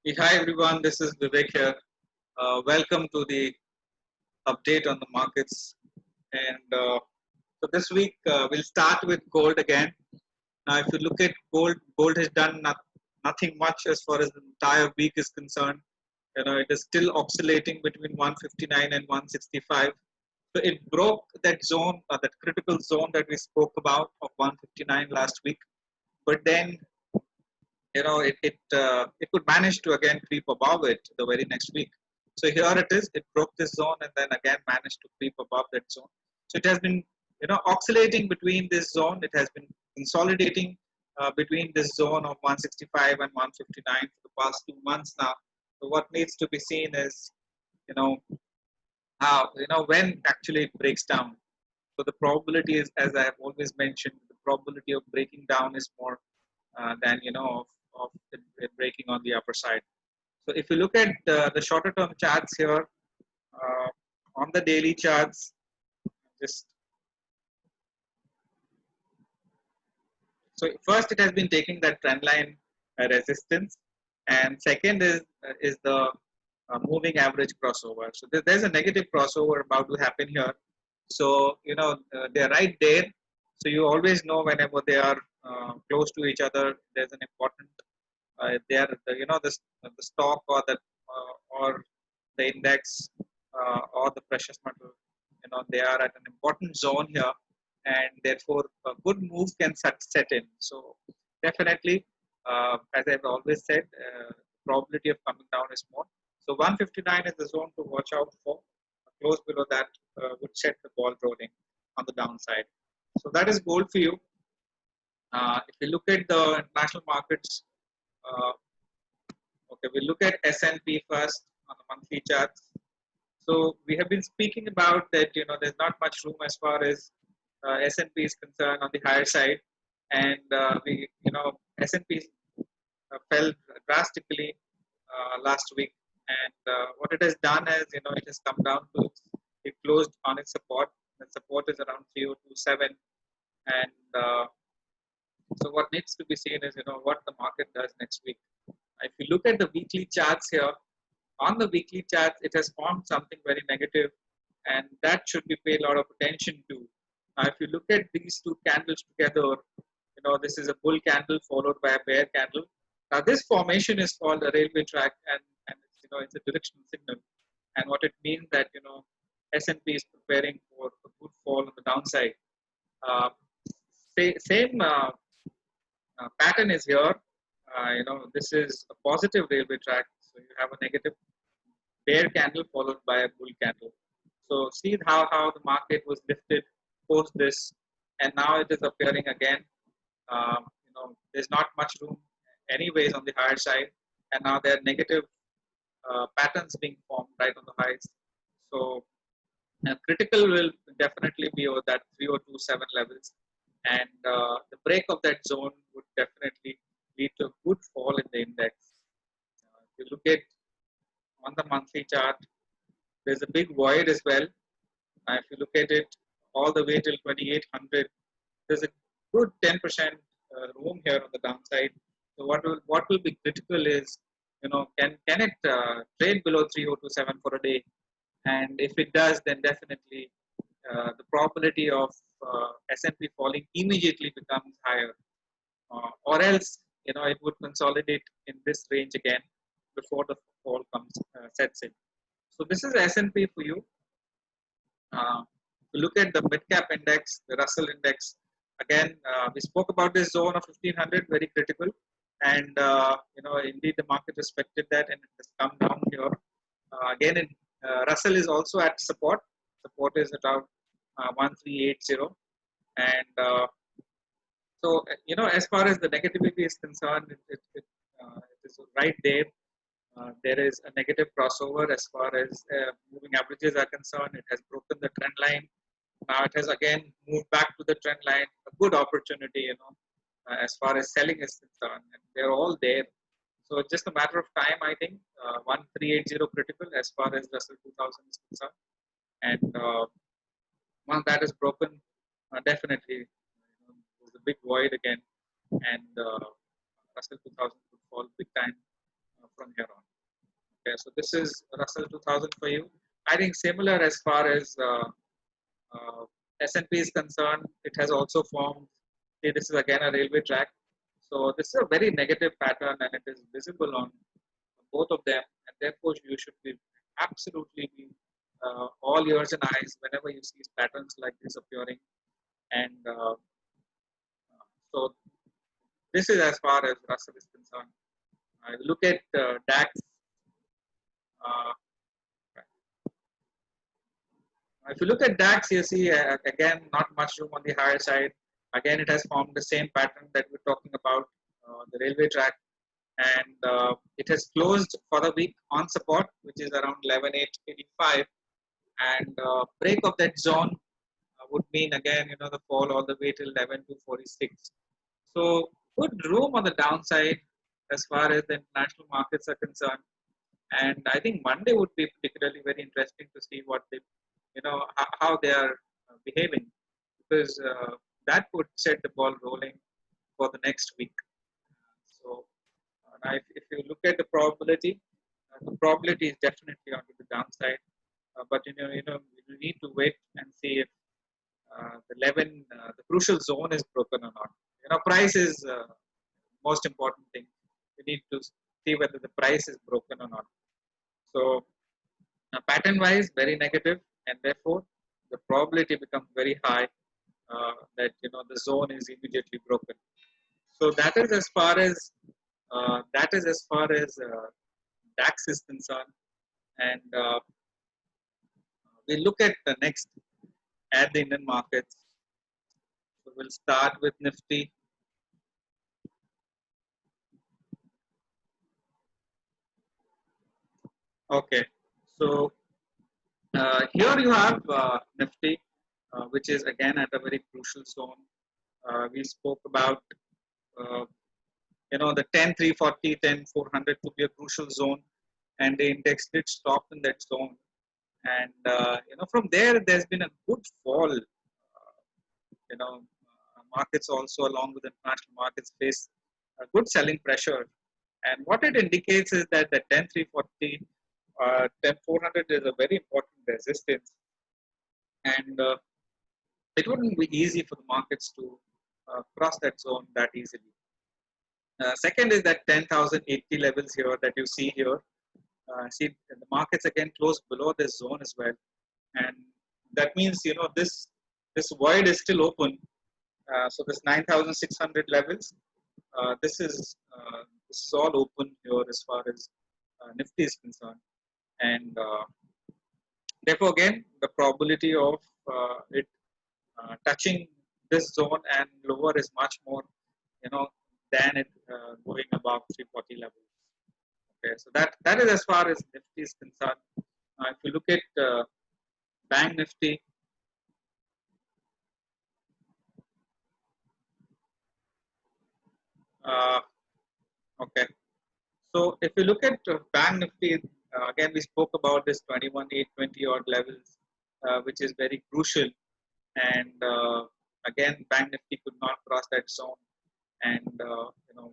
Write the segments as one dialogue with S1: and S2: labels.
S1: Hi everyone, this is Vivek here. Welcome to the update on the markets. And so this week we'll start with gold again. Now, if you look at gold, gold has done nothing much as far as the entire week is concerned. It is still oscillating between 159 and 165. So it broke that zone, that critical zone that we spoke about of 159 last week. But then it could manage to again creep above it the very next week. So here it is, it broke this zone and then again managed to creep above that zone. So it has been oscillating between this zone. It has been consolidating between this zone of 165 and 159 for the past 2 months now. So what needs to be seen is you know how when actually it breaks down. So the probability is, as I have always mentioned, the probability of breaking down is more than of it breaking on the upper side. So if you look at the shorter term charts here on the daily charts, just so first it has been taking that trend line resistance, and second is the moving average crossover. So there's a negative crossover about to happen here. So they're right there. So you always know whenever they are close to each other, there's an important they are the stock or or the index or the precious metal. They are at an important zone here, and therefore a good move can set in. So definitely, as I've always said, probability of coming down is more. So 159 is the zone to watch out for. Close below that would set the ball rolling on the downside. So that is gold for you. If you look at the international markets, uh, okay, we look at S&P first on the monthly charts. So we have been speaking about that. There's not much room as far as S&P is concerned on the higher side, and S&P fell drastically last week. And what it has done is, it has come down to it closed on its support. The support is around 3027, and so what needs to be seen is, what the market does next week. If you look at the weekly charts here, on the weekly charts, it has formed something very negative, and that should be paid a lot of attention to. Now, if you look at these two candles together, this is a bull candle followed by a bear candle. Now, this formation is called a railway track, and it's a directional signal. And what it means that S&P is preparing for a good fall on the downside. Uh, same pattern is here. This is a positive railway track, so you have a negative bear candle followed by a bull candle. So see how the market was lifted post this, and now it is appearing again. There's not much room anyways on the higher side, and now there are negative patterns being formed right on the highs. So critical will definitely be over that 3027 levels, and the break of that zone would definitely lead to a good fall in the index. If you look at on the monthly chart, there's a big void as well. If you look at it all the way till 2800, there's a good 10% room here on the downside. So what will be critical is, can it trade below 3027 for a day? And if it does, then definitely the probability of S&P falling immediately becomes higher, or else it would consolidate in this range again before the fall comes sets in. So this is S&P for you. Look at the mid cap index, the Russell index. Again, we spoke about this zone of 1500, very critical, and indeed the market respected that, and it has come down here. Russell is also at support. Support is at around 1380, and as far as the negativity is concerned, it is right there. There is a negative crossover as far as moving averages are concerned. It has broken the trend line. Now it has again moved back to the trend line. A good opportunity, as far as selling is concerned, and they're all there. So it's just a matter of time, I think. 1380 critical as far as Russell 2000 is concerned, and once that is broken, definitely there's a big void again, and Russell 2000 could fall big time from here so this is Russell 2000 for you. I think similar as far as S&P is concerned. It has also formed. See, this is again a railway track. So this is a very negative pattern, and it is visible on both of them. And therefore, you should be absolutely be all ears and eyes whenever you see patterns like this appearing. And so this is as far as Russell is concerned. Look at DAX. Uh, if you look at DAX, you see again not much room on the higher side. Again, it has formed the same pattern that we're talking about, the railway track, and it has closed for the week on support, which is around 11,885, and break of that zone would mean again, the fall all the way till 11,246. So good room on the downside as far as the international markets are concerned. And I think Monday would be particularly very interesting to see what they, how they are behaving, because that would set the ball rolling for the next week. So now if you look at the probability is definitely onto the downside. But you need to wait and see if the crucial zone is broken or not. Price is most important thing. You need to see whether the price is broken or not. So pattern wise, very negative, and therefore the probability becomes very high that the zone is immediately broken. So that is as far as DAX is concerned, and we look at the next at the Indian markets. So we'll start with Nifty. Okay, so here you have Nifty, which is again at a very crucial zone. We spoke about the 10,340, 10,400 to be a crucial zone, and the index did stop in that zone. And from there's been a good fall. Markets also, along with international markets, face a good selling pressure. And what it indicates is that the 10,340, 10,400 is a very important resistance, and it wouldn't be easy for the markets to cross that zone that easily. Second is that 10,080 levels here that you see here. See, the markets again close below this zone as well, and that means this void is still open. So this 9,600 levels, this is all open here as far as Nifty is concerned, and therefore again the probability of it touching this zone and lower is much more, than it going above 340 levels. Okay, so that is as far as Nifty is concerned. If you look at Bank Nifty, okay. So if you look at Bank Nifty, again we spoke about this 21,820 odd levels, which is very crucial. And again, Bank Nifty could not cross that zone, and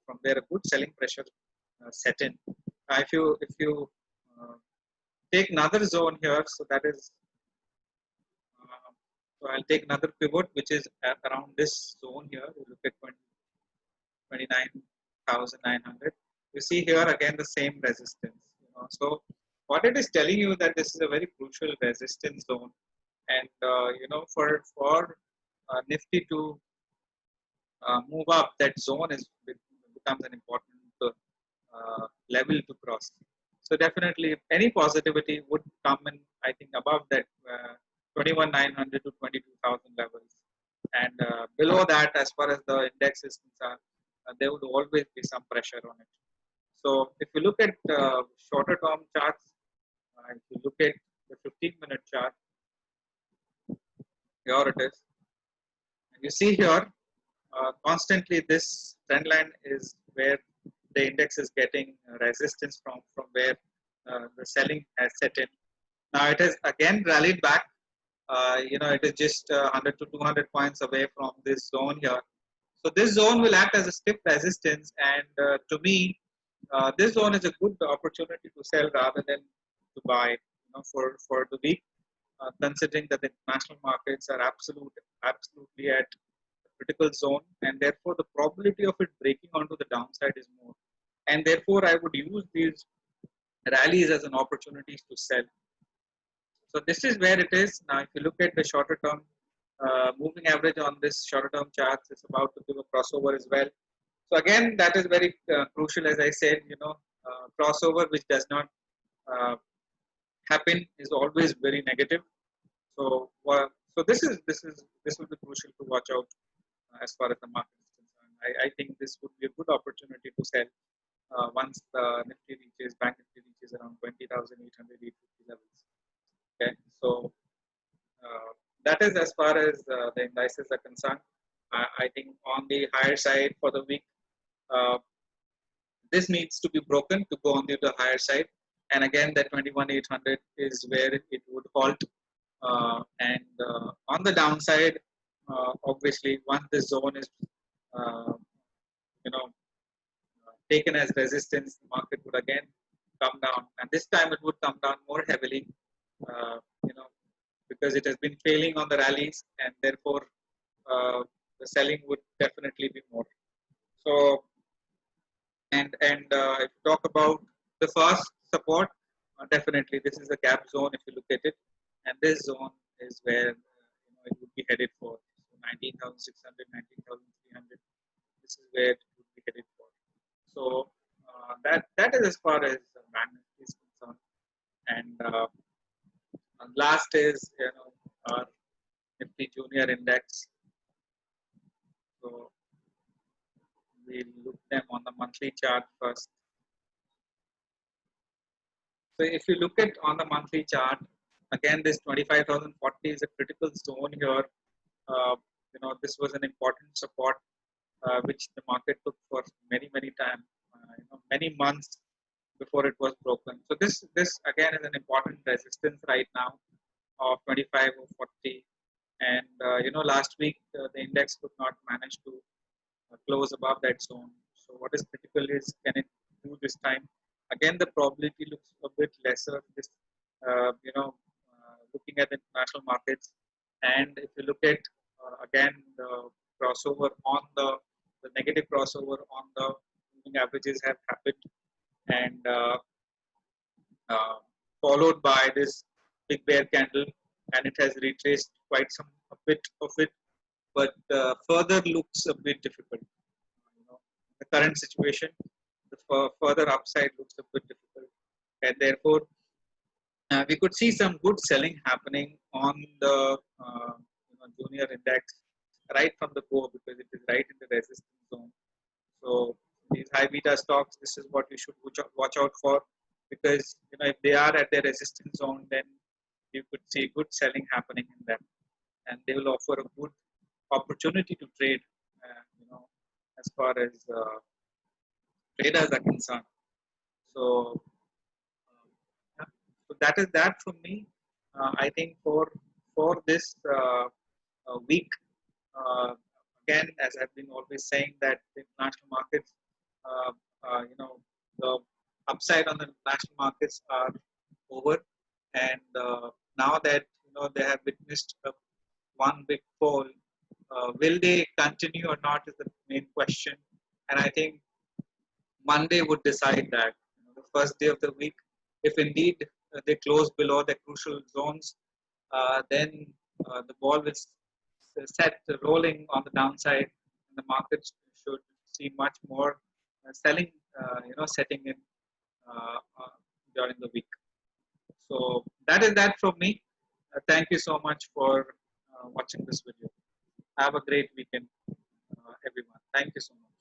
S1: from there a good selling pressure set in. If you take another zone here, so that is, so I'll take another pivot which is around this zone here. We look at 29,900. You see here again the same resistance. So what it is telling you that this is a very crucial resistance zone, and for Nifty to move up, that zone becomes an important level to cross. So definitely any positivity would come in, I think, above that 21,900 to 22,000 levels, and below that, as far as the index is concerned, there would always be some pressure on it. So if you look at shorter term charts, if you look at the 15-minute chart, here it is. And you see here, constantly this trend line is where the index is getting resistance from where the selling has set in. Now it has again rallied back. It is just 100 to 200 points away from this zone here. So this zone will act as a stiff resistance, and to me, this zone is a good opportunity to sell rather than to buy, for the week, considering that the international markets are absolutely at a critical zone, and therefore the probability of it breaking onto the downside is more. And therefore, I would use these rallies as an opportunity to sell. So this is where it is. Now, if you look at the shorter term moving average on this shorter term charts, it's about to give a crossover as well. So again, that is very crucial. As I said, crossover which does not uh, happen is always very negative. So, so this will be crucial to watch out as far as the market is concerned. I think this would be a good opportunity to sell once the Nifty reaches, Bank Nifty reaches around 20,800, 850 levels. Okay, so that is as far as the indices are concerned. I think on the higher side for the week, uh, this needs to be broken to go on the higher side. And again, that 21,800 is where it would halt. And on the downside, obviously, once this zone is, uh, you know, taken as resistance, the market would again come down, and this time it would come down more heavily, uh, you know, because it has been failing on the rallies, and therefore the selling would definitely be more. So, and if you talk about the first support, definitely this is a gap zone if you look at it, and this zone is where it would be headed for. So 19,600, 19,300. This is where it would be headed for. So that is as far as magnet is concerned. And last is our Nifty Junior Index. So we look them on the monthly chart first. So if you look at on the monthly chart, again this 25,040 is a critical zone here. This was an important support which the market took for many times, many months before it was broken. So this again is an important resistance right now of 25 or 40. And last week the index could not manage to close above that zone. So what is critical is, can it do this time? Again, the probability looks a bit lesser. This, looking at the international markets, and if you look at again the crossover on the negative crossover on the moving averages have happened, and followed by this big bear candle, and it has retraced quite a bit of it, but further looks a bit difficult. The current situation, the further upside looks a bit difficult, and therefore we could see some good selling happening on the junior index right from the go, because it is right in the resistance zone. So these high beta stocks, this is what you should watch out for, because if they are at their resistance zone, then you could see good selling happening in them, and they will offer a good opportunity to trade, as far as traders are concerned. So, yeah. So that is that from me. I think for this week, uh, again, as I've been always saying, that the international markets, uh, the upside on the international markets are over, and now that they have witnessed one big fall, will they continue or not is the main question. And I think Monday would decide that. The first day of the week, if indeed they close below the crucial zones, then the ball will set rolling on the downside, and the markets should see much more selling, setting in during the week. So that is that from me. Thank you so much for watching this video. Have a great weekend, everyone. Thank you so much.